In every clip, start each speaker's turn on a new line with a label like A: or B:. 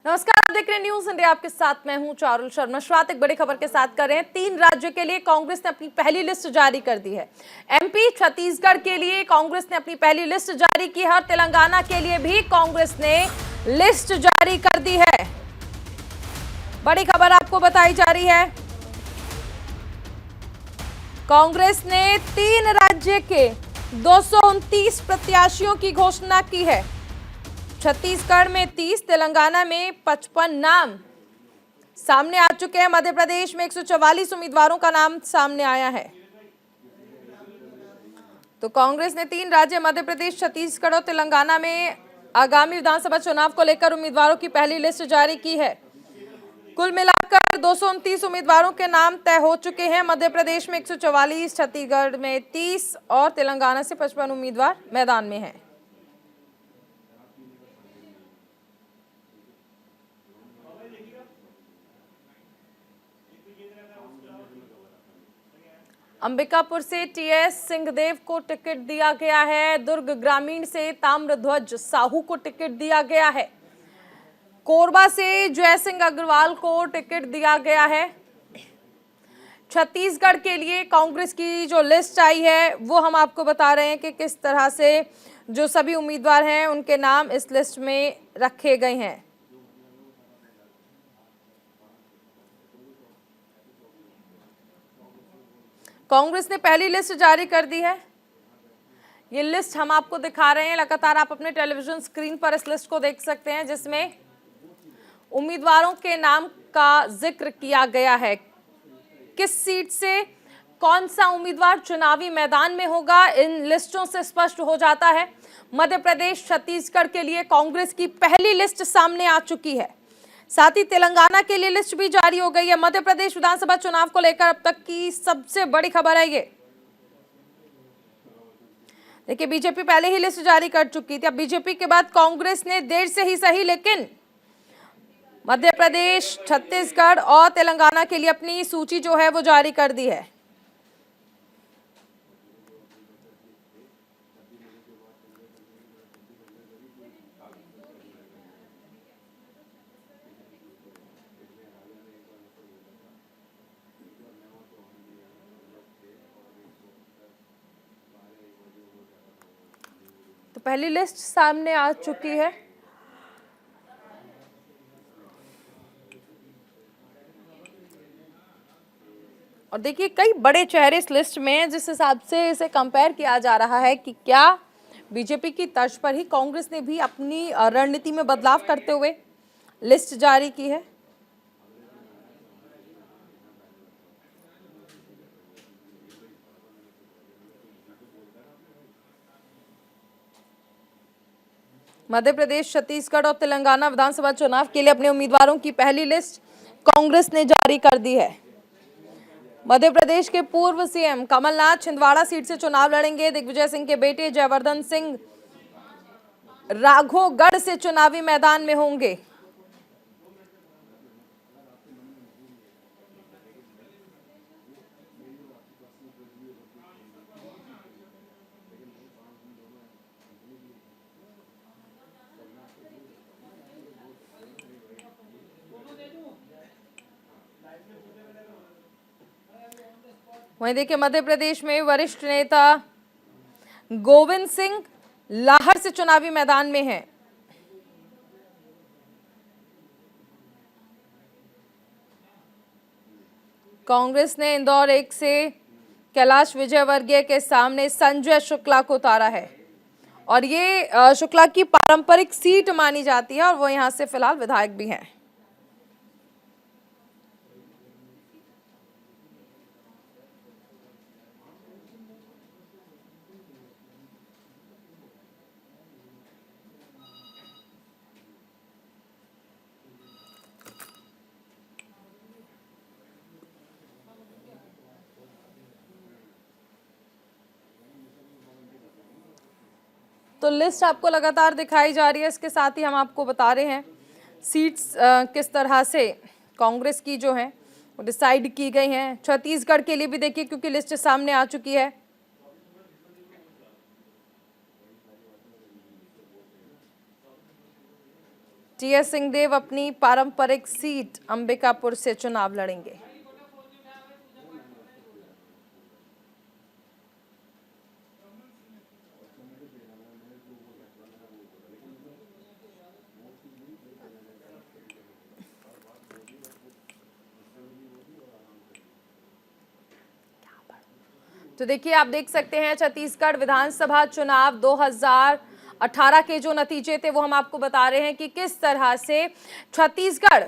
A: नमस्कार, आप देख रहे हैं न्यूज इंडिया। आपके साथ मैं हूं चारुल शर्मा। शुरुआत एक बड़ी खबर के साथ कर रहे हैं। 3 राज्यों के लिए कांग्रेस ने अपनी पहली लिस्ट जारी कर दी है। एमपी, छत्तीसगढ़ के लिए कांग्रेस ने अपनी पहली लिस्ट जारी की है और तेलंगाना के लिए भी कांग्रेस ने लिस्ट जारी कर दी है। बड़ी खबर आपको बताई जा रही है। कांग्रेस ने 3 राज्य के 229 प्रत्याशियों की घोषणा की है। छत्तीसगढ़ में 30, तेलंगाना में 55 नाम सामने आ चुके हैं। मध्य प्रदेश में 144 उम्मीदवारों का नाम सामने आया है। तो कांग्रेस ने 3 राज्य मध्य प्रदेश, छत्तीसगढ़ और तेलंगाना में आगामी विधानसभा चुनाव को लेकर उम्मीदवारों की पहली लिस्ट जारी की है। कुल मिलाकर 229 उम्मीदवारों के नाम तय हो चुके हैं। मध्य प्रदेश में 144, छत्तीसगढ़ में 30 और तेलंगाना से 55 उम्मीदवार मैदान में हैं। अंबिकापुर से टीएस सिंहदेव को टिकट दिया गया है। दुर्ग ग्रामीण से ताम्रध्वज साहू को टिकट दिया गया है। कोरबा से जय सिंह अग्रवाल को टिकट दिया गया है। छत्तीसगढ़ के लिए कांग्रेस की जो लिस्ट आई है वो हम आपको बता रहे हैं कि किस तरह से जो सभी उम्मीदवार हैं उनके नाम इस लिस्ट में रखे गए हैं। कांग्रेस ने पहली लिस्ट जारी कर दी है। ये लिस्ट हम आपको दिखा रहे हैं। लगातार आप अपने टेलीविजन स्क्रीन पर इस लिस्ट को देख सकते हैं, जिसमें उम्मीदवारों के नाम का जिक्र किया गया है। किस सीट से कौन सा उम्मीदवार चुनावी मैदान में होगा, इन लिस्टों से स्पष्ट हो जाता है। मध्य प्रदेश, छत्तीसगढ़ के लिए कांग्रेस की पहली लिस्ट सामने आ चुकी है। साथ ही तेलंगाना के लिए लिस्ट भी जारी हो गई है। मध्य प्रदेश विधानसभा चुनाव को लेकर अब तक की सबसे बड़ी खबर है ये। देखिए, बीजेपी पहले ही लिस्ट जारी कर चुकी थी। अब बीजेपी के बाद कांग्रेस ने देर से ही सही, लेकिन मध्य प्रदेश, छत्तीसगढ़ और तेलंगाना के लिए अपनी सूची जो है वो जारी कर दी है। तो पहली लिस्ट सामने आ चुकी है। और देखिए, कई बड़े चेहरे इस लिस्ट में हैं, जिस हिसाब से इसे कंपेयर किया जा रहा है कि क्या बीजेपी की तर्ज पर ही कांग्रेस ने भी अपनी रणनीति में बदलाव करते हुए लिस्ट जारी की है। मध्य प्रदेश, छत्तीसगढ़ और तेलंगाना विधानसभा चुनाव के लिए अपने उम्मीदवारों की पहली लिस्ट कांग्रेस ने जारी कर दी है। मध्य प्रदेश के पूर्व सीएम कमलनाथ छिंदवाड़ा सीट से चुनाव लड़ेंगे। दिग्विजय सिंह के बेटे जयवर्धन सिंह राघोगढ़ से चुनावी मैदान में होंगे। वहीं देखिए, मध्य प्रदेश में वरिष्ठ नेता गोविंद सिंह लाहर से चुनावी मैदान में हैं। कांग्रेस ने इंदौर 1 से कैलाश विजयवर्गीय के सामने संजय शुक्ला को उतारा है और ये शुक्ला की पारंपरिक सीट मानी जाती है और वो यहां से फिलहाल विधायक भी हैं। तो लिस्ट आपको लगातार दिखाई जा रही है। इसके साथ ही हम आपको बता रहे हैं सीट्स किस तरह से कांग्रेस की जो है वो डिसाइड की गई हैं। छत्तीसगढ़ के लिए भी देखिए, क्योंकि लिस्ट सामने आ चुकी है। टीएस सिंहदेव अपनी पारंपरिक सीट अंबिकापुर से चुनाव लड़ेंगे। तो देखिए, आप देख सकते हैं छत्तीसगढ़ विधानसभा चुनाव 2018 के जो नतीजे थे वो हम आपको बता रहे हैं कि किस तरह से छत्तीसगढ़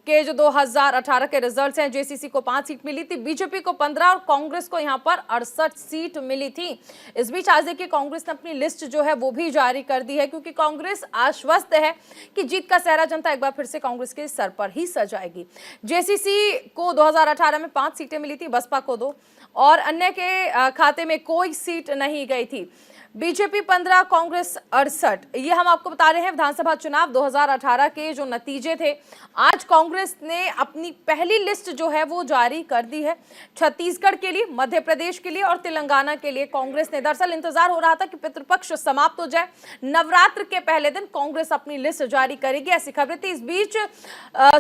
A: के जो 2018 के रिजल्ट्स हैं, जेसीसी को 5 सीट मिली थी, बीजेपी को 15 और कांग्रेस को यहां पर 68 सीट मिली थी। इस बीच आज देखिए कांग्रेस ने अपनी लिस्ट जो है वो भी जारी कर दी है, क्योंकि कांग्रेस आश्वस्त है कि जीत का सेहरा जनता एक बार फिर से कांग्रेस के सर पर ही सजाएगी। जेसीसी को 2018 में 5 सीटें मिली थी, बसपा को 2 और अन्य के खाते में कोई सीट नहीं गई थी। बीजेपी 15, कांग्रेस 68। ये हम आपको बता रहे हैं विधानसभा चुनाव 2018 के जो नतीजे थे। आज कांग्रेस ने अपनी पहली लिस्ट जो है वो जारी कर दी है छत्तीसगढ़ के लिए, मध्य प्रदेश के लिए और तेलंगाना के लिए। कांग्रेस ने दरअसल इंतजार हो रहा था कि पितृपक्ष समाप्त हो जाए, नवरात्र के पहले दिन कांग्रेस अपनी लिस्ट जारी करेगी, ऐसी खबरें थी। इस बीच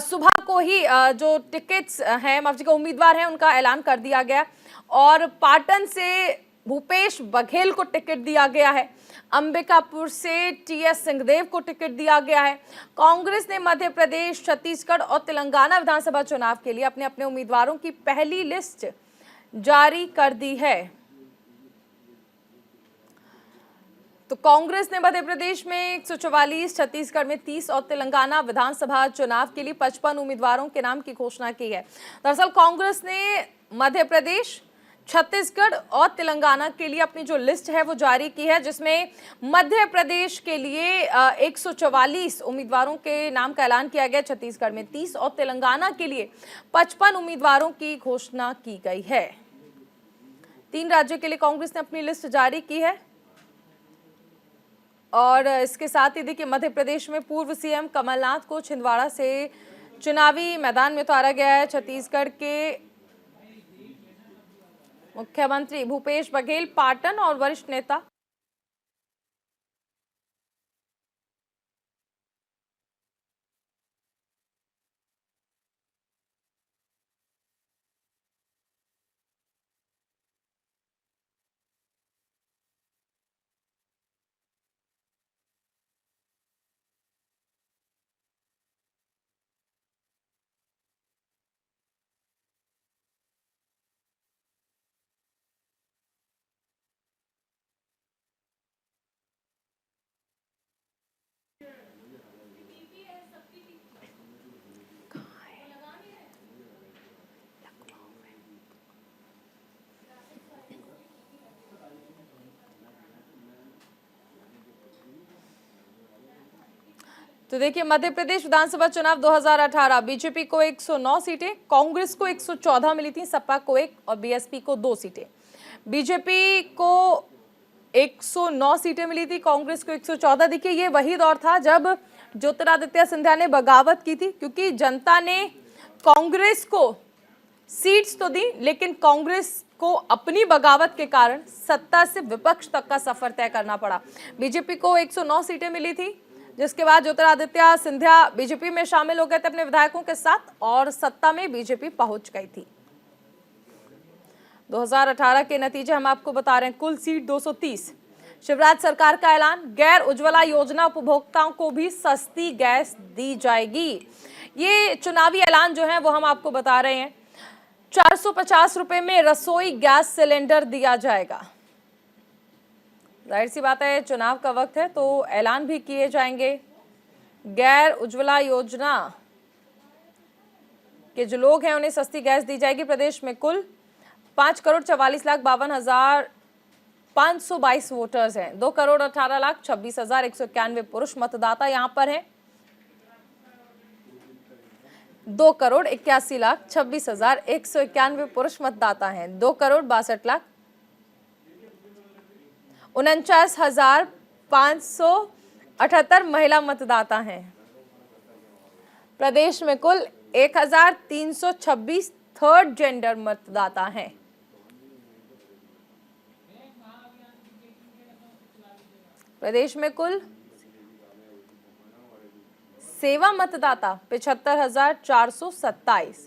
A: सुबह को ही जो टिकट्स हैं, माफ कीजिएगा उम्मीदवार हैं, उनका ऐलान कर दिया गया और पाटन से भूपेश बघेल को टिकट दिया गया है, अंबिकापुर से टीएस सिंहदेव को टिकट दिया गया है। कांग्रेस ने मध्य प्रदेश, छत्तीसगढ़ और तेलंगाना विधानसभा चुनाव के लिए अपने अपने उम्मीदवारों की पहली लिस्ट जारी कर दी है। तो कांग्रेस ने मध्य प्रदेश में 144, छत्तीसगढ़ में 30 और तेलंगाना विधानसभा चुनाव के लिए 55 उम्मीदवारों के नाम की घोषणा की है। दरअसल कांग्रेस ने मध्य प्रदेश, छत्तीसगढ़ और तेलंगाना के लिए अपनी जो लिस्ट है वो जारी की है, जिसमें मध्य प्रदेश के लिए 144 उम्मीदवारों के नाम का ऐलान किया गया, छत्तीसगढ़ में 30 और तेलंगाना के लिए 55 उम्मीदवारों की घोषणा की गई है। 3 राज्यों के लिए कांग्रेस ने अपनी लिस्ट जारी की है और इसके साथ ही देखिए मध्य प्रदेश में पूर्व सीएम कमलनाथ को छिंदवाड़ा से चुनावी मैदान में उतारा गया है। छत्तीसगढ़ के मुख्यमंत्री भूपेश बघेल पाटन और वरिष्ठ नेता तो देखिए मध्य प्रदेश विधानसभा चुनाव 2018 बीजेपी को 109 सीटें, कांग्रेस को 114 मिली थी, सपा को 1 और बीएसपी को 2 सीटें। बीजेपी को 109 सीटें मिली थी, कांग्रेस को 114। देखिए ये वही दौर था जब ज्योतिरादित्य सिंधिया ने बगावत की थी, क्योंकि जनता ने कांग्रेस को सीट्स तो दी, लेकिन कांग्रेस को अपनी बगावत के कारण सत्ता से विपक्ष तक का सफर तय करना पड़ा। बीजेपी को 109 सीटें मिली थी, जिसके बाद ज्योतिरादित्य सिंधिया बीजेपी में शामिल हो गए थे अपने विधायकों के साथ और सत्ता में बीजेपी पहुंच गई थी। 2018 के नतीजे हम आपको बता रहे हैं। कुल सीट 230। शिवराज सरकार का ऐलान, गैर उज्ज्वला योजना उपभोक्ताओं को भी सस्ती गैस दी जाएगी। ये चुनावी ऐलान जो है वो हम आपको बता रहे हैं। 450 रुपए में रसोई गैस सिलेंडर दिया जाएगा। जाहिर सी बात है चुनाव का वक्त है तो ऐलान भी किए जाएंगे। गैर उज्ज्वला योजना के जो लोग हैं उन्हें सस्ती गैस दी जाएगी। प्रदेश में कुल 5,44,52,522 वोटर्स हैं। 2,18,26,191 पुरुष मतदाता यहां पर हैं। 2,81,26,191 पुरुष मतदाता हैं। 2,62,49,578 महिला मतदाता हैं। प्रदेश में कुल 1,326 थर्ड जेंडर मतदाता हैं। प्रदेश में कुल सेवा मतदाता 75,427,